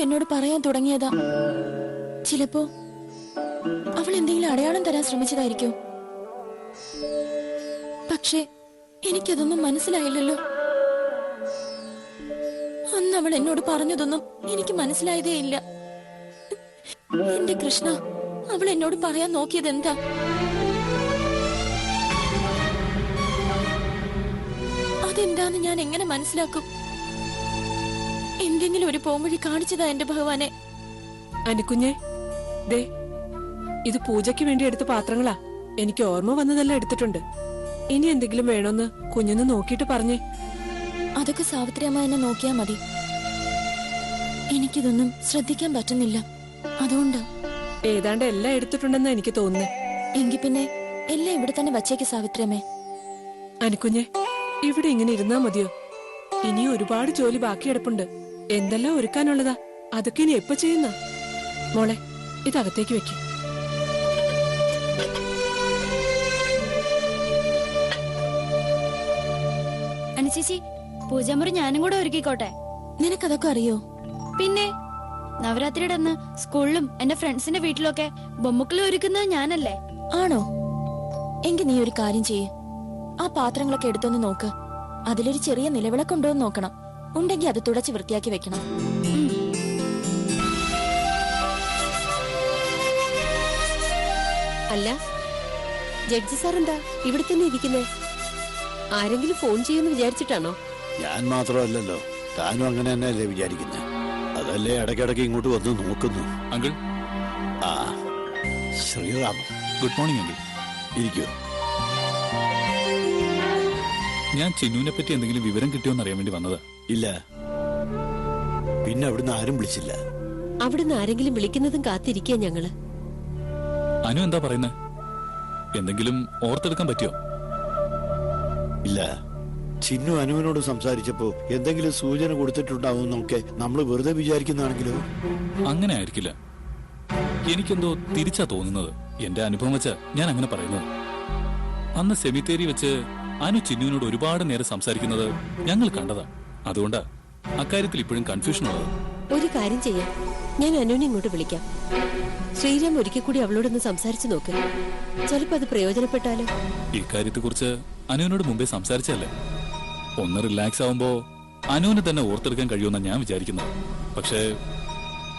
എന്നോട് പറയാൻ തുടങ്ങിയതാ. ചിലപ്പോ അവൾ എന്തെങ്കിലും അടയാളം തരാൻ ശ്രമിച്ചതായിരിക്കും. പക്ഷേ എനിക്കതൊന്നും മനസ്സിലായില്ലല്ലോ. അന്ന് അവൾ എന്നോട് പറഞ്ഞതൊന്നും എനിക്ക് മനസ്സിലായതേ ഇല്ല. എന്റെ കൃഷ്ണ, അവൾ എന്നോട് പറയാൻ നോക്കിയത് എന്താ? അതെന്താന്ന് ഞാൻ എങ്ങനെ മനസ്സിലാക്കും? എന്തെങ്കിലും ഒരു പോംവഴി കാണിച്ചതാ എന്റെ ഭഗവാനെ. അനുക്കുഞ്ഞെ, ദേ ഇത് പൂജയ്ക്ക് വേണ്ടി എടുത്ത പാത്രങ്ങളാ. എനിക്ക് ഓർമ്മ വന്നതെല്ലാം എടുത്തിട്ടുണ്ട്. ഇനി എന്തെങ്കിലും വേണോന്ന് കുഞ്ഞൊന്ന് നോക്കിയിട്ട് പറഞ്ഞേ. അതൊക്കെ സാവിത്രി അമ്മ എന്നെ നോക്കിയാ മതി. എനിക്കിതൊന്നും ശ്രദ്ധിക്കാൻ പറ്റുന്നില്ല. അതുകൊണ്ട് ഏതാണ്ട് എല്ലാം എടുത്തിട്ടുണ്ടെന്ന് എനിക്ക് തോന്നുന്നു. എങ്കിൽ പിന്നെ എല്ലാം ഇവിടെ തന്നെ വച്ചേക്ക് സാവിത്രി അമ്മേ. അനുക്കുഞ്ഞെ, ഇവിടെ ഇങ്ങനെ ഇരുന്നാ മതിയോ? ഇനി ഒരുപാട് ജോലി ബാക്കി കിടപ്പുണ്ട്. എന്തെല്ലാം ഒരുക്കാനുള്ളതാ. അതൊക്കെ ഇനി എപ്പോ ചെയ്യുന്ന? മോളെ, ഇതകത്തേക്ക് വെക്കും. അനുചേച്ചി, പൂജാമുറി ഞാനും കൂടെ ഒരുക്കിക്കോട്ടെ. നിനക്കതൊക്കെ അറിയോ? പിന്നെ നവരാത്രിയുടെ അന്ന് സ്കൂളിലും എന്റെ ഫ്രണ്ട്സിന്റെ വീട്ടിലൊക്കെ ബൊമ്മുക്കളെ ഒരുക്കുന്നത് ഞാനല്ലേ. ആണോ? എങ്കിൽ നീ ഒരു കാര്യം ചെയ്യ്. ആ പാത്രങ്ങളൊക്കെ എടുത്തൊന്ന് നോക്ക്. അതിലൊരു ചെറിയ നിലവിളക്കുണ്ടോ എന്ന് നോക്കണം. ഉണ്ടെങ്കിൽ അത് തുടച്ച് വൃത്തിയാക്കി വെക്കണം. അല്ല, ജഡ്ജി സാർ എന്താ ഇവിടെ തന്നെ ഇരിക്കുന്നേ? ആരെങ്കിലും ഫോൺ ചെയ്യുമെന്ന് വിചാരിച്ചിട്ടാണോ? ഞാൻ മാത്രമല്ലല്ലോ, താനും അങ്ങനെ തന്നെയല്ലേ വിചാരിക്കുന്നത്. അതല്ലേ ഇടയ്ക്കിടയ്ക്ക് ഇങ്ങോട്ട് വന്ന് നോക്കുന്നു. അങ്കിൾ. ആ, ശ്രീറാം. Good morning uncle. ഇരിക്കൂ. ഞാൻ ചിന്നുവിനെ പറ്റി എന്തെങ്കിലും വിവരം കിട്ടിയോന്ന് അറിയാൻ വേണ്ടി വന്നതാ. ഇല്ല. പിന്നെ അവിടുന്ന് ആരും വിളിച്ചില്ല. അവിടുന്ന് ആരെങ്കിലും വിളിക്കുന്നതും കാത്തിരിക്കുക ഞങ്ങള്. അനു എന്താ പറയുന്നത്? എന്തെങ്കിലും ഓർത്തെടുക്കാൻ പറ്റിയോ? ഇല്ല. ചിന്നു അനുവിനോട് സംസാരിച്ചപ്പോ എന്തെങ്കിലും സൂചന കൊടുത്തിട്ടുണ്ടാവും എന്നൊക്കെ നമ്മൾ വെറുതെ വിചാരിക്കുന്നതാണെങ്കിലോ? അങ്ങനെ ആയിരിക്കില്ല. എനിക്കെന്തോ തിരിച്ചാ തോന്നുന്നത്. എന്റെ അനുഭവം വെച്ചാ ഞാൻ അങ്ങനെ പറയുന്നത്. അന്ന് സെമിത്തേരി വെച്ച് അനു ചിന്നുവിനോട് ഒരുപാട് നേരം സംസാരിക്കുന്നത് ഞങ്ങൾ കണ്ടതാ. അതുകൊണ്ടാ അക്കാര്യത്തിൽ ഇപ്പോഴും കൺഫ്യൂഷൻ ഉള്ളത്. ഒരു കാര്യം ചെയ്യാം, ഞാൻ അനുവിനെ ഇങ്ങോട്ട് വിളിക്കാം. ശ്രീരാം ഒരിക്കൽ കൂടി അവളോടൊന്ന് സംസാരിച്ചു നോക്ക്. ചിലപ്പോ അത് പ്രയോജനപ്പെട്ടാലോ? ഇക്കാര്യത്തെ കുറിച്ച് അനുവിനോട് മുമ്പേ സംസാരിച്ചല്ലേ. ഒന്ന് റിലാക്സ് ആവുമ്പോ അനുവിന് തന്നെ ഓർത്തെടുക്കാൻ കഴിയുമെന്നാ ഞാൻ വിചാരിക്കുന്നത്. പക്ഷേ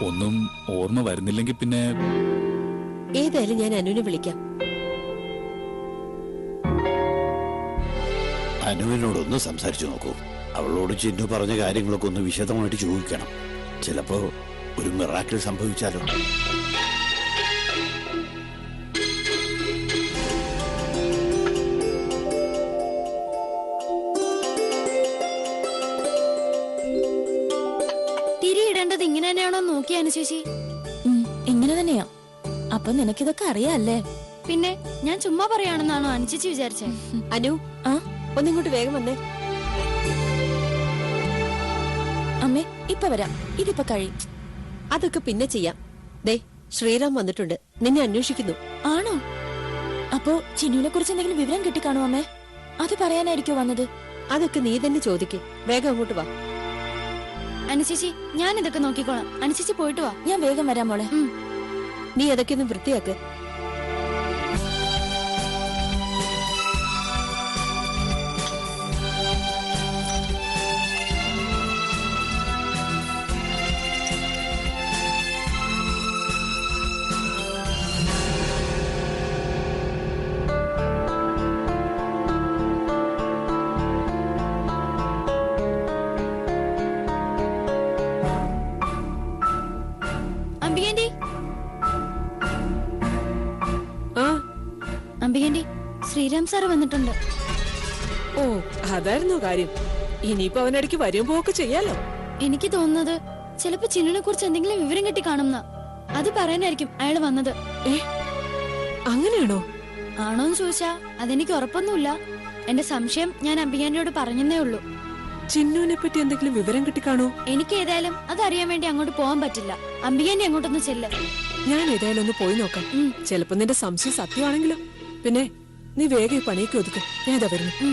ഒന്നും ഓർമ്മ വരുന്നില്ലെങ്കിൽ പിന്നെ ഏതായാലും ഞാൻ അനുവിനെ വിളിക്കാം. അനുവിനോടൊന്ന് സംസാരിച്ചു നോക്കൂ. അവളോട് ചിന്നു പറഞ്ഞ കാര്യങ്ങളൊക്കെ ഒന്ന് വിശദമായിട്ട് ചോദിക്കണം. ചിലപ്പോ ഒരു മിറാക്കിൾ സംഭവിച്ചാലോ? തിരിയിടേണ്ടത് ഇങ്ങനെ തന്നെയാണോ നോക്കിയ അനുശേഷി? ഇങ്ങനെ തന്നെയാ. അപ്പൊ നിനക്കിതൊക്കെ അറിയാല്ലേ? പിന്നെ ഞാൻ ചുമ്മാ പറയാണെന്നാണോ അനുചേച്ചി വിചാരിച്ചേ? അനു, ഒന്നിങ്ങോട്ട് വേഗം വന്നേ. അമ്മേ, ഇപ്പൊ വരാം. ഇതിപ്പോ കഴിയും. അതൊക്കെ പിന്നെ ചെയ്യാം. ദേ, ശ്രീറാം വന്നിട്ടുണ്ട്, നിന്നെ അന്വേഷിക്കുന്നു. ആണോ? അപ്പോ ചിന്നുവിനെ കുറിച്ച് എന്തെങ്കിലും വിവരം കിട്ടിക്കാണോ അമ്മേ? അത് പറയാനായിരിക്കോ വന്നത്? അതൊക്കെ നീ തന്നെ ചോദിക്ക്. വേഗം അങ്ങോട്ട് വാ. അനുചേച്ചി, ഞാൻ ഇതൊക്കെ നോക്കിക്കോളാം. അനുചേച്ചി പോയിട്ട് വാ. ഞാൻ വേഗം വരാം മോളെ. നീ അതൊക്കെ ഒന്ന് വൃത്തിയാക്ക്. അംബികേന്റി, അംബികേന്റി, ശ്രീരാം സാറ് വന്നിട്ടുണ്ട്. ഓ, അതായിരുന്നു കാര്യം. ഇനിയിപ്പോ അവനിടയ്ക്ക് വരും പോക്ക് ചെയ്യാലോ. എനിക്ക് തോന്നുന്നത് ചിലപ്പോ ചിന്നുനെ കുറിച്ച് എന്തെങ്കിലും വിവരം കിട്ടി കാണുന്ന. അത് പറയാനായിരിക്കും അയാൾ വന്നത്. അങ്ങനെയാണോ? ആണോന്ന് ചോദിച്ചാ അതെനിക്ക് ഉറപ്പൊന്നുമില്ല. എന്റെ സംശയം ഞാൻ അംബികേന്റിയോട് പറഞ്ഞേ ഉള്ളൂ. ചിന്നുവിനെ പറ്റി എന്തെങ്കിലും വിവരം കിട്ടിക്കാണോ? എനിക്ക് ഏതായാലും അതറിയാൻ വേണ്ടി അങ്ങോട്ട് പോകാൻ പറ്റില്ല. അംബികേന്റി അങ്ങോട്ടൊന്ന് ചെല്ല്. ഞാൻ ഏതായാലും ഒന്ന് പോയി നോക്കാം. ചിലപ്പോ നിന്റെ സംശയം സത്യമാണെങ്കിലോ. പിന്നെ നീ വേഗം ഈ പണിയൊക്കെ ഒതുക്കും. ഞാൻ ഇതാ വരുന്നു.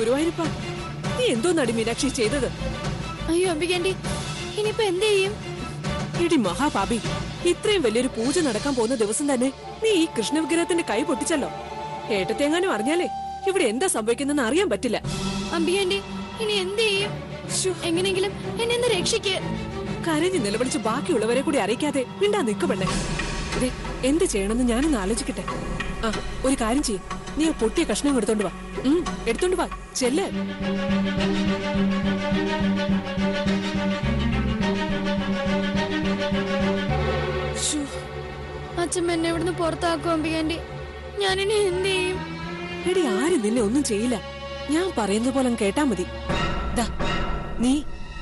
ഗുരുവായൂരപ്പ, നീ എന്തോ നടി മീനാക്ഷി ചെയ്തത്? അയ്യോ അംബികാന്റി, ഇനിയിപ്പോ എന്ത് ചെയ്യും? ഇടി മഹാപാപി, ഇത്രയും വലിയൊരു പൂജ നടക്കാൻ പോകുന്ന ദിവസം തന്നെ നീ ഈ കൃഷ്ണവിഗ്രഹത്തിന്റെ കൈ പൊട്ടിച്ചല്ലോ. ഏട്ടത്തെങ്ങാനും അറിഞ്ഞാലേ ഇവിടെ എന്താ സംഭവിക്കുന്നെന്ന് അറിയാൻ പറ്റില്ല. അംബികാന്റി, ഇനി എന്ത് ചെയ്യും? എങ്ങനെങ്കിലും എന്നെ ഒന്ന് രക്ഷിക്ക്. കരഞ്ഞു നിലവിളിച്ച് ബാക്കിയുള്ളവരെ കൂടി അറിയിക്കാതെ മിണ്ടാ നിൽക്കുമെണ്ണേ. എന്ത് ചെയ്യണമെന്ന് ഞാനൊന്ന് ആലോചിക്കട്ടെ. ആ, ഒരു കാര്യം ചെയ്യും, നീ ആ പൊട്ടിയ കഷ്ണം എടുത്തോണ്ട് വാ. എടുത്തോണ്ട് വാ, ചെല്ല്. അച്ഛൻ എന്നെ ഇവിടുന്ന് പുറത്താക്കും അംബികാന്റി. ഞാനിനി എന്ത് ചെയ്യും? എടി, ആരും നിന്നെ ഒന്നും ചെയ്യില്ല. ഞാൻ പറയുന്ന പോലെ കേട്ടാ മതി. ദാ, നീ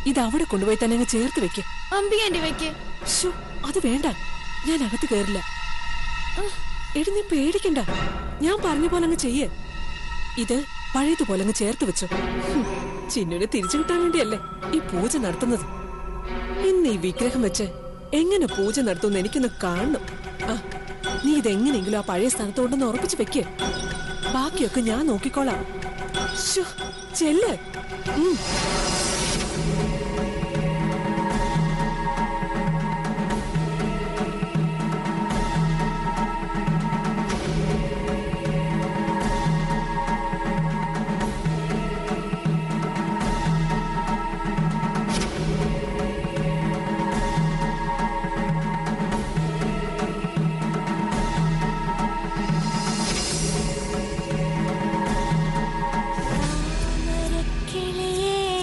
ഇത് അവിടെ കൊണ്ടുപോയി തന്നെ അങ്ങ് ചേർത്ത് വെക്ക്. അംബികാന്റി വെക്ക്. അത് വേണ്ട, ഞാൻ അകത്ത് കേറില്ല. എടി, നീ പേടിക്കണ്ട, ഞാൻ പറഞ്ഞ പോലെ അങ്ങ് ചെയ്യേ. ഇത് പഴയതുപോലെ അങ്ങ് ചേർത്ത് വെച്ചു. ചിന്നുനെ തിരിച്ചു കിട്ടാൻ വേണ്ടിയല്ലേ ഈ പൂജ നടത്തുന്നത്. ഇന്ന് ഈ വിഗ്രഹം വെച്ച് എങ്ങനെ പൂജ നടത്തുമെന്ന് എനിക്കൊന്ന് കാണണം. ആ, നീ ഇതെങ്ങനെയെങ്കിലും ആ പഴയ സ്ഥാനത്ത് കൊണ്ടൊന്ന് ഉറപ്പിച്ച് വെക്കേ. ബാക്കിയൊക്കെ ഞാൻ നോക്കിക്കോളാം. ചെല്ല്.